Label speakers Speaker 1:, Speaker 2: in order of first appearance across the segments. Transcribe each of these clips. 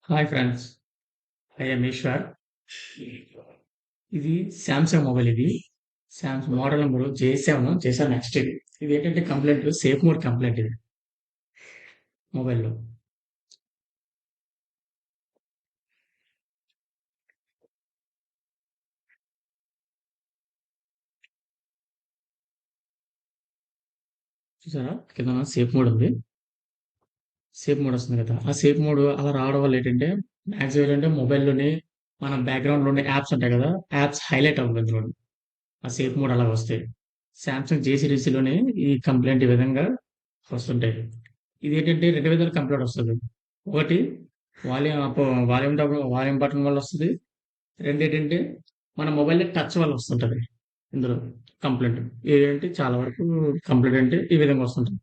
Speaker 1: Hi friends. I am Eshwar. ఇది Samsung mobile ఇది. Samsung model number J seven next ఇది. ఇది ఏంటంటే కంప్లైంట్ సేఫ్ మోడ్ కంప్లైంట్ ఇది మొబైల్‌లో. చూసారా? కిందన సేఫ్ మోడ్ ఉంది. సేఫ్ మోడ్ వస్తుంది కదా! ఆ సేఫ్ మోడ్ అలా రావడం వల్ల ఏంటంటే మాక్సిమం ఏంటంటే మొబైల్‌లోని మన బ్యాక్‌గ్రౌండ్‌లో ఉండే యాప్స్ ఉంటాయి కదా! యాప్స్ హైలైట్ అవ్వవు ఇందులోని. ఆ సేఫ్ మోడ్ అలా వస్తాయి. సామ్సంగ్ జే సిరీస్‌లోనే ఈ కంప్లైంట్ ఈ విధంగా వస్తుంటాయి. ఇదేంటంటే 2 విధాల కంప్లెయింట్ వస్తది. ఒకటి వాల్యూమ్ అప్ వాల్యూమ్ బటన్ వల్ల వస్తది. రెండేంటంటే మన మొబైల్‌లో టచ్ వల్ల వస్తుంటది. ఇందులో కంప్లెయింట్. ఏంటంటే చాలా వరకు కంప్లెయింట్ అంటే ఈ విధంగా వస్తుంటది.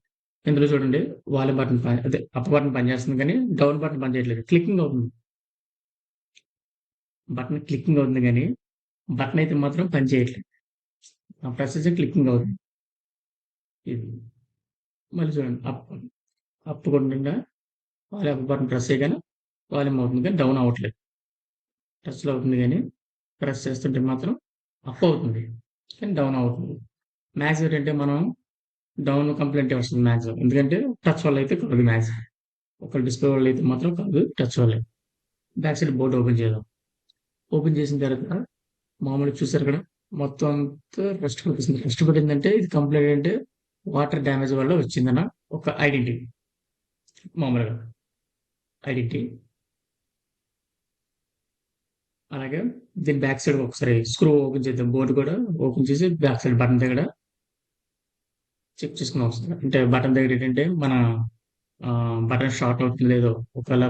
Speaker 1: ఇందులో చూడండి వాల్యూమ్ బటన్ అదే అప్ బటన్ పనిచేస్తుంది కానీ డౌన్ బటన్ పనిచేయట్లేదు. క్లికింగ్ అవుతుంది. బటన్ క్లికింగ్ అవుతుంది గానీ బటన్ అయితే మాత్రం పని చేయట్లేదు. ఆ ప్రెస్ చేస్తే క్లికింగ్ అవుతుంది. ఇది. మళ్ళీ చూడండి అప్ కొట్టిండా వాల్యూమ్ అప్ బటన్ ప్రెస్ చేయగానే వాల్యూమ్ అవుతుంది కానీ డౌన్ అవ్వట్లేదు. టచ్‌లో అవుతుంది గానీ ప్రెస్ చేస్తుంటే మాత్రం అప్ అవుతుంది. కానీ డౌన్ అవుతుంది. మ్యాక్స్ ఏంటంటే మనం డౌన్ కంప్లైంటే వస్తుంది మ్యాక్సిమం. ఎందుకంటే టచ్ వల్ల అయితే కాదు మ్యాక్సిమం. ఒక డిస్ప్లే వల్ల అయితే మాత్రం కాదు టచ్ వల్లే. బ్యాక్ సైడ్ బోర్డ్ ఓపెన్ చేద్దాం. ఓపెన్ చేసిన తర్వాత మామూలుగా చూసారు కదా మొత్తం అంతా రస్ట్ పట్టేసింది. రస్ట్ పట్టిందంటే ఇది కంప్లైంట్ అంటే వాటర్ డ్యామేజ్ వల్ల వచ్చిందన్న ఒక ఐడెంటిటీ మామూలుగా ఐడెంటిటీ. అలాగే దీని బ్యాక్ సైడ్ ఒకసారి స్క్రూ ఓపెన్ చేద్దాం. బోర్డు కూడా ఓపెన్ చేసి బ్యాక్ సైడ్ బటన్ దగ్గర చెక్ చేసుకుని వస్తుంది. అంటే బటన్ దగ్గర ఏంటంటే మన బటన్ షార్ట్ అవుతుందో లేదో, ఒకవేళ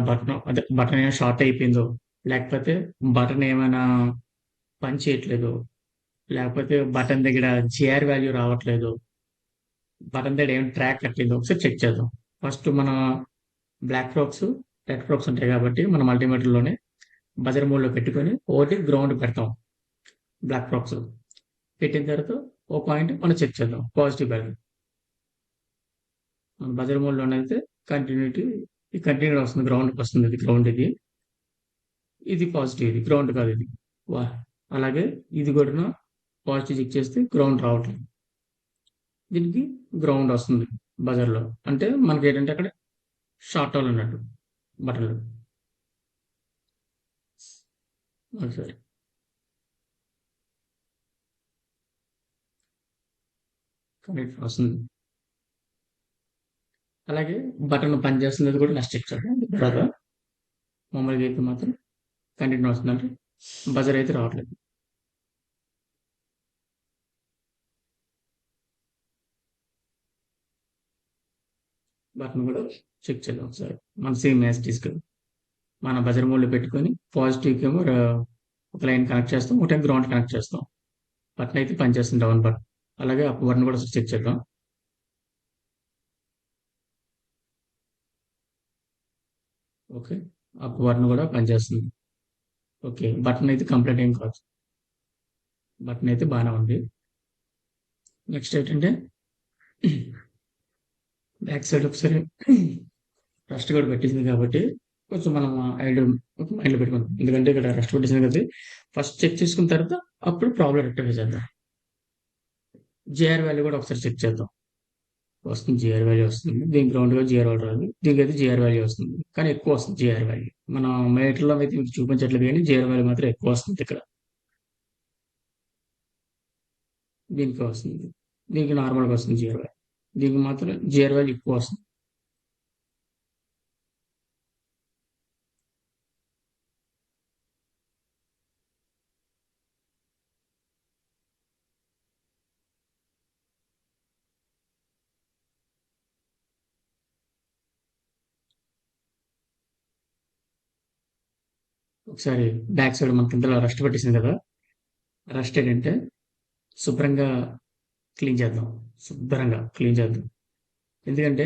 Speaker 1: బటన్ ఏమైనా షార్ట్ అయిపోయిందో, లేకపోతే బటన్ ఏమైనా పని చేయట్లేదు, లేకపోతే బటన్ దగ్గర జిఆర్ వాల్యూ రావట్లేదు, బటన్ దగ్గర ఏమైనా ట్రాక్ కట్టలేదు ఒకసారి చెక్ చేద్దాం. ఫస్ట్ మన బ్లాక్ ఫ్రాక్స్ రెడ్ ఫ్రాక్స్ ఉంటాయి కాబట్టి మన మల్టీమీటర్లోనే బజర్ మోడ్లో పెట్టుకొని ఒకటి గ్రౌండ్ పెడతాం. బ్లాక్ ఫ్రాక్స్ పెట్టిన తర్వాత ఓ పాయింట్ మనం చెక్ చేద్దాం పాజిటివ్ వాల్యూ. మన బజర్ మోడ్లోనే అయితే కంటిన్యూటీ ఈ కంటిన్యూ వస్తుంది, గ్రౌండ్కి వస్తుంది. ఇది గ్రౌండ్, ఇది పాజిటివ్, ఇది గ్రౌండ్ కాదు ఇది. వా అలాగే ఇది కూడా పాజిటివ్ చెక్ చేస్తే గ్రౌండ్ రావట్లేదు. దీనికి గ్రౌండ్ వస్తుంది బజర్లో. అంటే మనకి ఏంటంటే అక్కడ షార్ట్ అవ్వాలి అన్నట్టు బటన్లు. సరే, కనెక్ట్ వస్తుంది. అలాగే బటన్ పనిచేస్తుంది కూడా నెక్స్ట్ చెక్ చేద్దాం. తర్వాత మామూలుగా అయితే మాత్రం కంటిన్యూ వస్తుంది, అంటే బజర్ అయితే రావట్లేదు. బటన్ కూడా చెక్ చేద్దాం ఒకసారి. మన సేమ్ యాజ్ తీసుకెళ్ళి మన బజర్ మోడ్లో పెట్టుకొని పాజిటివ్కి ఏమో ఒక లైన్ కనెక్ట్ చేస్తాం, ఒక టైం గ్రౌండ్ కనెక్ట్ చేస్తాం. బటన్ అయితే పనిచేస్తుంది, డౌన్ బటన్. అలాగే అప్ బటన్ కూడా చెక్ చేద్దాం. ఓకే, అప్ బటన్ కూడా పనిచేస్తుంది. ఓకే, బటన్ అయితే కంప్లీట్ ఏం కాదు. బటన్ అయితే బాగానే ఉంది. నెక్స్ట్ ఏంటంటే బ్యాక్ సైడ్ ఒకసారి రస్ట్ కూడా పెట్టింది కాబట్టి కొంచెం మనం మైండ్లో పెట్టుకుందాం. ఎందుకంటే ఇక్కడ రస్ట్ పెట్టింది కదా, ఫస్ట్ చెక్ చేసుకున్న తర్వాత అప్పుడు ప్రాబ్లం రెక్టిఫై చేద్దాం. జిఆర్ వాల్యూ కూడా ఒకసారి చెక్ చేద్దాం. వస్తుంది, జిఆర్ వాల్యూ వస్తుంది. దీనికి గ్రౌండ్గా జిఆర్ వాల్యూ రాదు, దీనికి అయితే జిఆర్ వాల్యూ వస్తుంది. కానీ ఎక్కువ వస్తుంది జిఆర్ వాల్యూ. మనం మీటర్లో అయితే మీకు చూపించట్లేదు కానీ జిఆర్ వాల్యూ మాత్రం ఎక్కువ వస్తుంది ఇక్కడ. దీనికి వస్తుంది, దీనికి నార్మల్గా వస్తుంది జిఆర్ వాల్యూ. దీనికి మాత్రం జిఆర్ వాల్యూ ఎక్కువ వస్తుంది. ఒకసారి బ్యాక్ సైడ్ మన కింద రస్ట్ పట్టేసింది కదా, రస్ట్ ఏంటంటే శుభ్రంగా క్లీన్ చేద్దాం. శుభ్రంగా క్లీన్ చేద్దాం. ఎందుకంటే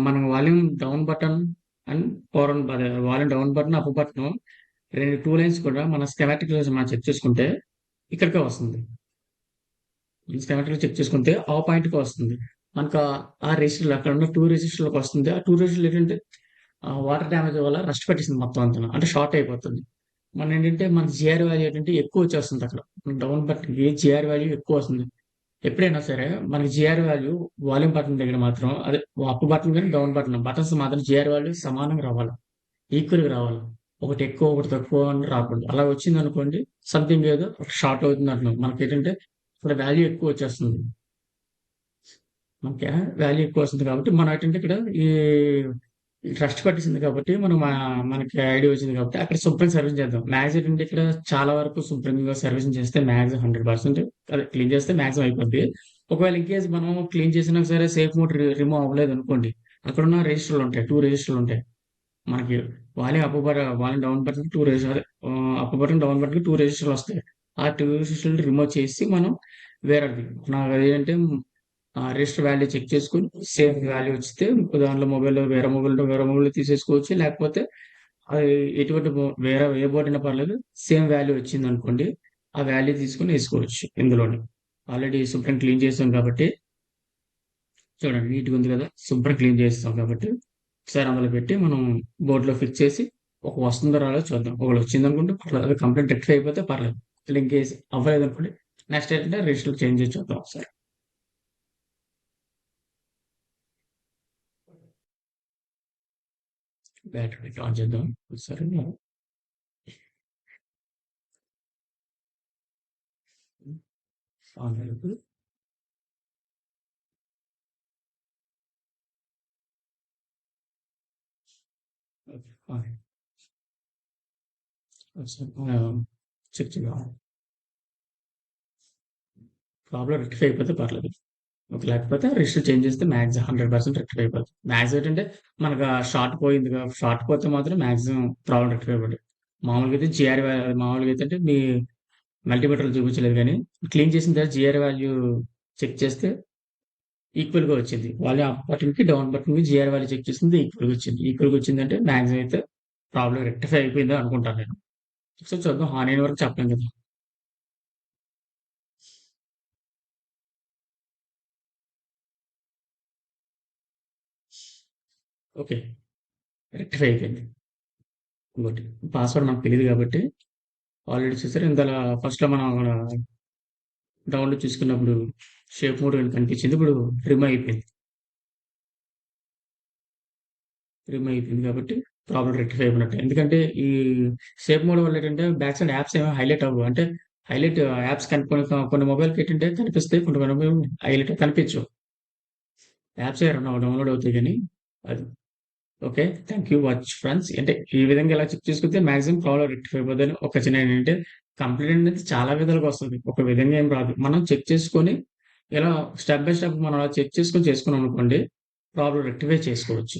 Speaker 1: మనం volume down button and volume down button up button రెండు టూ లైన్స్ కూడా మన స్కెమాటిక్ మనం చెక్ చేసుకుంటే ఇక్కడికే వస్తుంది. స్కెమాటిక్ చెక్ చేసుకుంటే ఆ పాయింట్కి వస్తుంది. మనకు ఆ రిజిస్టర్ అక్కడ ఉన్న టూ రిజిస్టర్లకు వస్తుంది. ఆ టూ రిజిస్టర్లు ఏంటంటే వాటర్ డ్యామేజ్ వల్ల రస్ట్ పట్టేసింది మొత్తం అంతా. అంటే షార్ట్ అయిపోతుంది. ఏంటంటే మన జిఆర్ వాల్యూ ఏంటంటే ఎక్కువ వచ్చేస్తుంది అక్కడ. డౌన్ బటన్‌కి జిఆర్ వాల్యూ ఎక్కువ వస్తుంది. ఎప్పుడైనా సరే మనకి జిఆర్ వాల్యూ వాల్యూమ్ బటన్ దగ్గర మాత్రం అదే అప్ బటన్ గాని, డౌన్ బటన్స్ మాత్రం జిఆర్ వాల్యూ సమానంగా రావాలి. ఈక్వల్‌గా రావాలి. ఒకటి ఎక్కువ, ఒకటి తక్కువ అని రాకూడదు. అలా వచ్చిందనుకోండి సంథింగ్ ఏదో షార్ట్ అవుతుందంటున్నాం. మనకేంటంటే ఇక్కడ వాల్యూ ఎక్కువ వచ్చేస్తుంది. మనకి వాల్యూ ఎక్కువ వస్తుంది కాబట్టి మనం ఏంటంటే ఇక్కడ ఈ ట్రస్ట్ పట్టేసింది కాబట్టి మనకి ఐడియా వచ్చింది కాబట్టి అక్కడ శుభ్రంగా సర్వీస్ చేద్దాం. మ్యాక్స్ ఏంటంటే ఇక్కడ చాలా వరకు శుభ్రంగా సర్వీసింగ్ చేస్తే మ్యాక్స్ 100% అదే క్లీన్ చేస్తే మాక్సిమం అయిపోద్ది. ఒకవేళ ఇన్ కేస్ మనం క్లీన్ చేసినా సరే సేఫ్ మోడ్ రిమూవ్ అవ్వలేదు అనుకోండి. అక్కడున్న రిజిస్టర్‌లు ఉంటాయి. 2 రిజిస్టర్‌లు ఉంటాయి. మనకి వాల్యూమ్ డౌన్ బటన్ 2 రిజిస్టర్ అదే అప్ బటన్, డౌన్ బటన్‌కి 2 రిజిస్టర్‌లు వస్తాయి. ఆ 2 రిజిస్టర్‌లు రిమూవ్ చేసి మనం వేరేది నాదేంటంటే రిజిస్టర్ వాల్యూ చెక్ చేసుకొని సేమ్ వాల్యూ వచ్చితే ఇంకో దాంట్లో వేరే మొబైల్‌లో తీసేసుకోవచ్చు. లేకపోతే అది ఎటువంటి వేరే ఏ బోర్డ్ అయినా పర్లేదు. సేమ్ వాల్యూ వచ్చిందనుకోండి. ఆ వాల్యూ తీసుకొని ఏసుకోవచ్చు ఇందులోనే. ఆల్రెడీ శుభ్రం క్లీన్ చేసాం కాబట్టి చూడండి నీట్‌గా ఉంది కదా! శుభ్రం క్లీన్ చేసేసాం కాబట్టి ఒకసారి అందులో పెట్టి మనం బోర్డ్‌లో ఫిక్స్ చేసి వస్తుందో రాదో చూద్దాం. ఒకవేళ వచ్చిందనుకుంటే పర్లేదు. అది కంప్లెయింట్ రెక్టిఫై అయిపోతే పర్లేదు. ఇన్ కేస్ అవ్వలేదనుకోండి నెక్స్ట్ ఏంటంటే రిజిస్టర్ చేంజ్ చేసి చూద్దాం ఒకసారి. బ్యాటరీ ఆన్ చేద్దాం. ఒకసారి ఆన్ అయ్యింది. ఓకే. ఆన్ అయింది. ఒకసారి చెక్ చేద్దాం. ప్రాబ్లమ్ రెక్టిఫై అయిపోతే పర్లేదు. ఓకే. లేకపోతే రిజిస్టర్ చేంజ్ చేస్తే మాక్సిమం 100% రెక్టిఫై అయిపోద్ది. మాక్సిమం ఏంటంటే మనకు ఆ షార్ట్ పోయిందిగా, షార్ట్ పోతే మాత్రం మాక్సిమం ప్రాబ్లమ్ రెక్టిఫై అయిపోద్ది. మామూలుగా అయితే మామూలుగా అయితే అంటే మీ మల్టీమీటర్‌లో చూపించలేదు గానీ, క్లీన్ చేసిన తర్వాత జీఆర్ వాల్యూ చెక్ చేస్తే ఈక్వల్‌గా వచ్చింది. వాల్యూమ్ అప్ బటన్‌కి, డౌన్ బటన్‌కి జీఆర్ వాల్యూ చెక్ చేసింది ఈక్వల్‌గా వచ్చింది. ఈక్వల్‌గా వచ్చిందంటే మాక్సిమం అయితే ప్రాబ్లమ్ రెక్టిఫై అయిపోయిందని అనుకుంటాను నేను. సో చూద్దాం ఆన్ అయిన వరకు చెప్పలేం కదా! ఓకే. రెక్టిఫై అయిపోయింది. ఇంకోటి పాస్వర్డ్ మనకు తెలీదు కాబట్టి ఆల్రెడీ చూసారు ఇందులో ఫస్ట్‌లో మనం డౌన్‌లోడ్ చూసుకున్నప్పుడు షేప్ మోడ్ అని కనిపించింది. ఇప్పుడు రిమూవ్ అయిపోయింది. రిమూవ్ అయిపోయింది కాబట్టి ప్రాబ్లమ్ రెక్టిఫై అయిపోయినట్టే. ఎందుకంటే ఈ షేప్ మోడ్ వల్ల ఏంటంటే బ్యాక్ సైడ్ యాప్స్ ఏమి హైలైట్ అవ్వవు. అంటే హైలైట్ యాప్స్ కొన్ని మొబైల్‌కి ఏంటంటే కనిపిస్తాయి. కొన్ని మొబైల్ హైలైట్ కనిపించవు. యాప్సే డౌన్‌లోడ్ అవుతాయి గానీ అది. Okay. Thank you watch friends. అంటే ఈ విధంగా ఇలా చెక్ చేసుకుంటే మాక్సిమం ప్రాబ్లమ్ రెక్టిఫై అయిపోద్దని ఒక చిన్న ఏంటంటే కంప్లెయింట్ అనేది చాలా విధాలుగా వస్తది. ఒక విధంగా ఏం రాదు. మనం చెక్ చేసుకొని ఇలా స్టెప్ బై స్టెప్ మనం అలా చెక్ చేసుకొని చేసుకున్నామనుకోండి ప్రాబ్లమ్ రెక్టిఫై చేసుకోవచ్చు.